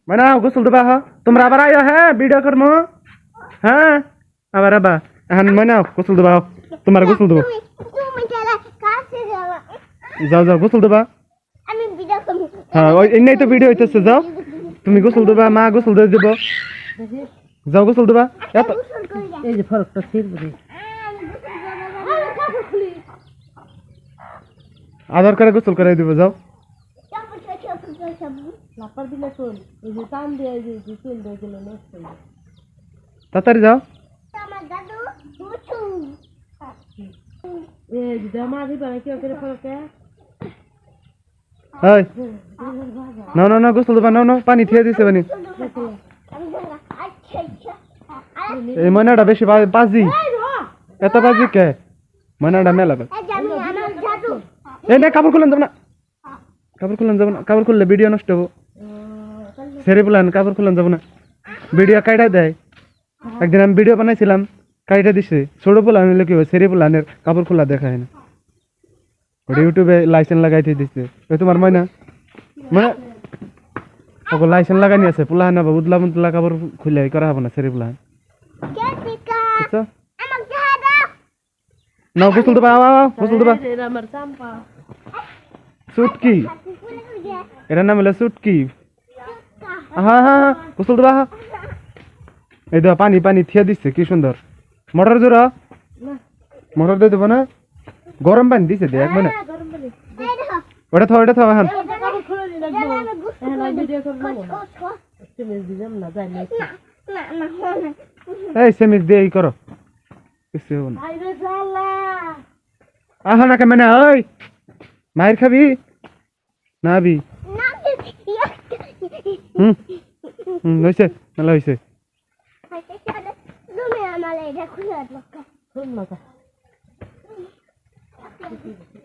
মানে গোসল দেবা হ তোমরা আবার আইও হ্যাঁ ভিডিও করবো হ্যাঁ আবার আবার এখন মানে গোসল দেবা তোমার গোসল দেবো যাও যাও গোসল দেবা হ্যাঁ ওই এমনি তো ভিডিও হইতেছে যাও তুমি গোসল দেবা মা গোসল দিয়ে দেবো যাও গোসল দেবা এত এই যে ফরকটা ছিড়বে আধার করে গোসল করে দিব যাও লাপার দিলে চল এই যে টান দিয়ে এই যে চল দিয়ে গেল নষ্ট তাড়াতাড়ি যাও এই যে জামা দিবা কি করে ফরকে এই না না না গোসল দেবা না না পানি থিয়ে দিছে পানি এই ময়নাটা বেশি বাজি এত বাজি কে ময়নাটা মেলা এই না কাপড় খুলেন যাব না কাপড় খুললে ভিডিও নষ্ট হবো সেরে বলেন কাপড় খুলেন যাব না ভিডিও কাইটা দেয় একদিন আমি ভিডিও বানাইছিলাম কাইটা দিছে ছোট পোলা আনলে কি হয় সেরে পোলানের কাপড় খোলা দেখায় না ওটা ইউটিউবে লাইসেন্স লাগাইতে দিচ্ছে ওই তোমার ময়না মানে ওকে লাইসেন্স লাগানি আছে পোলা না উদলা মুদলা কাপড় খুলে করা হবে না সেরে পোলা না গোসল দেবা গোসল দেবা সুটকি এটার নাম হলো সুটকি হ্যাঁ হ্যাঁ হ্যাঁ গোসল দেবা এই দেওয়া পানি পানি থিয়া দিচ্ছে কি সুন্দর মোটর জোড়া মোটর দিয়ে দেবো না গরম পানি দিছে দে এক মানে ওটা থাও এখন এই সেমিস দিয়ে এই করো কিছু হবো না আহ না কেমন ওই মায়ের খাবি না আবি হয়েছে মেলা হয়েছে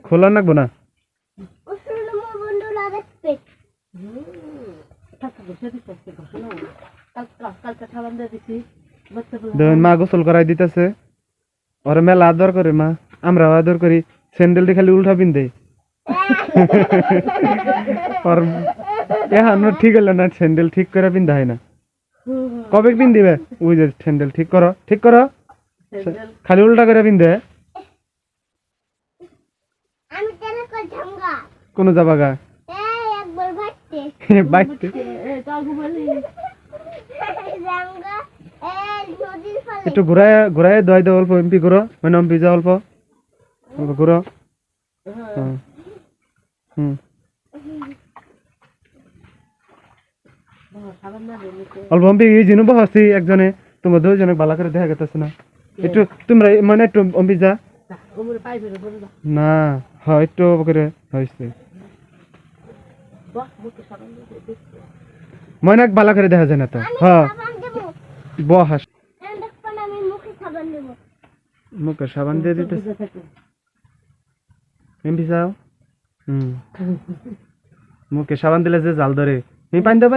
খোলা নাকবো না মা গোসল করাই দিতেছে ওরা মেলা আদর করে মা আমরাও আদর করি স্যান্ডেলটি খালি উল্টা পিনতে এখন ঠিক হলো না স্যান্ডেল ঠিক করে পিনতে হয় না কবে পিন দিবে ওই যে স্যান্ডেল ঠিক করো খালি উল্টা করে পিনতে কোন যাবা গা বাইতে একটু ঘুরায় দোয়াই দাও অল্প এমপি করো মানে এমপি যা অল্প ঘুরো অল্প এমপি এই জিনিস বসছি একজনে তোমার দুজনে ভালো করে দেখা গেতেছে না একটু তোমরা মানে একটু এমপি যা না হ্যাঁ একটু করে হয়েছে মনে ভালো করে দেখা যায় না তো হ্যাঁ বহাস মুখে সাবান দিয়ে দিতে এমপি যাও মুখে সাবান দিলে যে জাল ধরে পানি দাও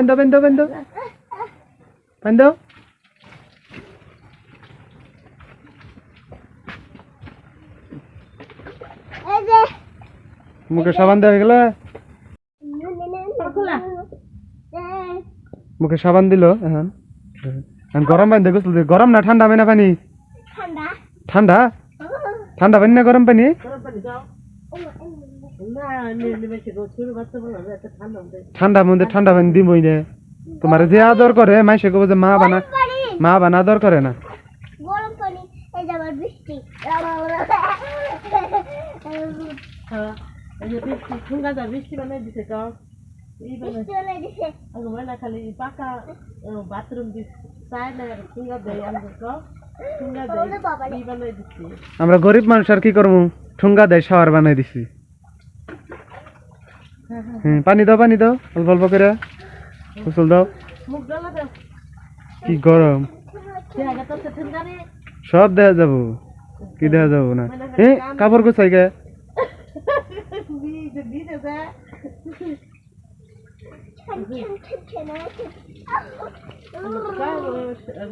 মুখে সাবান দেওয়া গেল মুখে সাবান দিল এখন গরম পানি দেখো গরম না ঠান্ডা পানি না পানি ঠান্ডা পানি না গরম পানি ঠান্ডা পানি দিবই না তোমার যে আদর করে মাইসে কব যে মা বানা আদর করে না বৃষ্টি বানাই দিছে খালি পাকা বাথরুম আমরা গরিব মানুষ আর কি করবো ঠুঙ্গা দেয় শাওয়ার বানাই দিছি পানি দাও অল্প অল্প করে গোসল দাও কি গরম সব দেখা যাবো কি দেখা যাবো না কাপড় গোছাই গে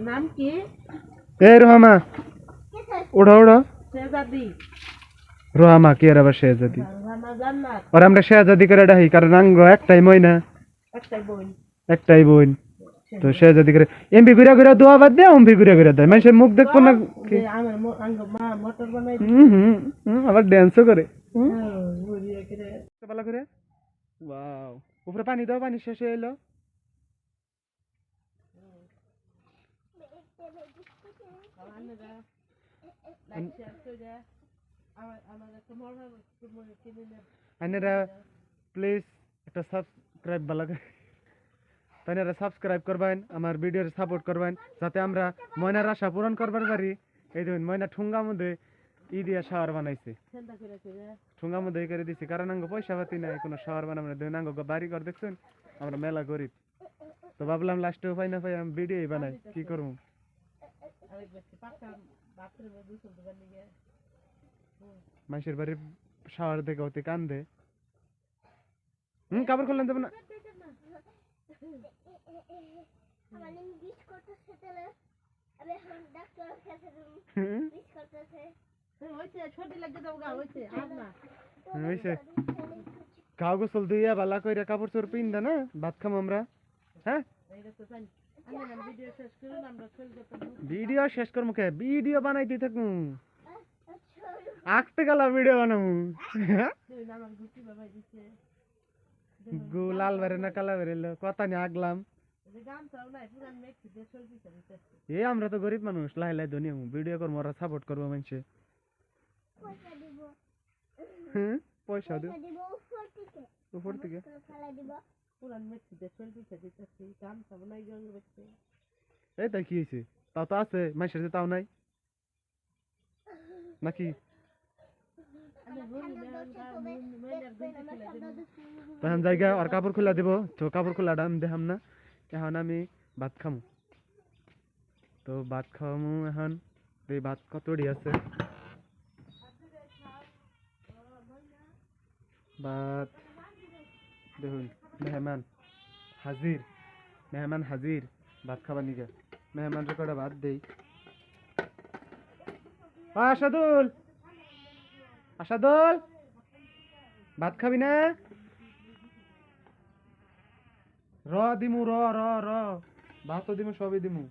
নাম কি রোহামা ওড়া রোহামা কি আর আবার শেহজাদি আর আমরা শেহজাদি করে ডাকি কারণ আঙ্গ একটাই ময়না একটাই বোন তো সে যদি করে এমপি ঘুরে ঘুরে দোয়া বাদ দেয় এমপি ঘুরে ঘুরে দেয় মানুষের মুখ দেখবো না কি? আমার মা মোটর বানাই আবার ড্যান্সও করে বুড়িয়ে করে ভালো করে ওয়াও উপরে পানি দাও পানি শেষ হয়ে এলো আন্নারা লাইক শেয়ার করে আমার একটা মরার মনে কিনে নেব আপনারা প্লিজ একটা সাবস্ক্রাইব ভালো করে আপনারা সাবস্ক্রাইব করবেন আমার ভিডিওর সাপোর্ট করবেন যাতে আমরা ময়নার আশা পূরণ করবার পারি এই দেখুন ময়না ঠুঙ্গা মধ্যে ই দিয়া শাওয়ার বানাইছে চিন্তা করে করে ঠুঙ্গা মধ্যে ই করে দিছি কারণ আঙ্গ পয়সা পাতি নাই কোনো শাওয়ার বানাবো না দেখুন আঙ্গ বাড়ি ঘর দেখছেন আমরা মেলা গরিব তো ভাবলাম লাস্টে উপায় না পাই আমি ভিডিওই বানাই কি করবো আরেক ব্যক্তি পাকা বাথরুমে দুশো দোকান নিয়ে মানুষের বাড়ির শাওয়ার দেখে অতি কান্দে কাপড় খুললেন দেবো না হইছে ছোটি লাগে দাও গা হইছে আর না হইছে গাও গোসল দিয়ে বালা কইরা কাপড় চোপড় পিন্দা না ভাত খাম আমরা হ্যাঁ এইটা তো জানি আমরা ভিডিও শেষ করুন আমরা চলে যেতে ভিডিও শেষ করবো কে ভিডিও বানাইতে থাকুন আঁকতে গেল ভিডিও বানাবো তুই আমার গুটি বাবাই দিছে গু লাল বেরে না কালা বেরে কথা নিয়ে আগলাম যে গান চাও নাই পুরান মেক্সি দিয়ে চলবি দিতে এ আমরা তো গরিব মানুষ লাই লাই ধনী হবো ভিডিও করবো ওরা সাপোর্ট করবো মানুষে পয়সা দিব উপর থেকে পুরান মেক্সি দিয়ে চলবি দিতেছি গান চাও নাই গঙ্গ ব্যক্তি এই তাই কি হয়েছে তাও তো আছে মানুষের যে তাও নাই নাকি তখন জায়গা আর কাপড় খোলা দিব তো কাপড় খোলাটা আমি দেখাম না এখন আমি ভাত খামু তো ভাত খাওয়ামু এখন এই ভাত কতটি আছে ভাত দেখুন মেহমান হাজির ভাত খাবার নিকে মেহমান কটা ভাত দেই আসাদুল আসাদুল ভাত খাবি না র দিমু র র র ভাতও দিমু সবই দিমু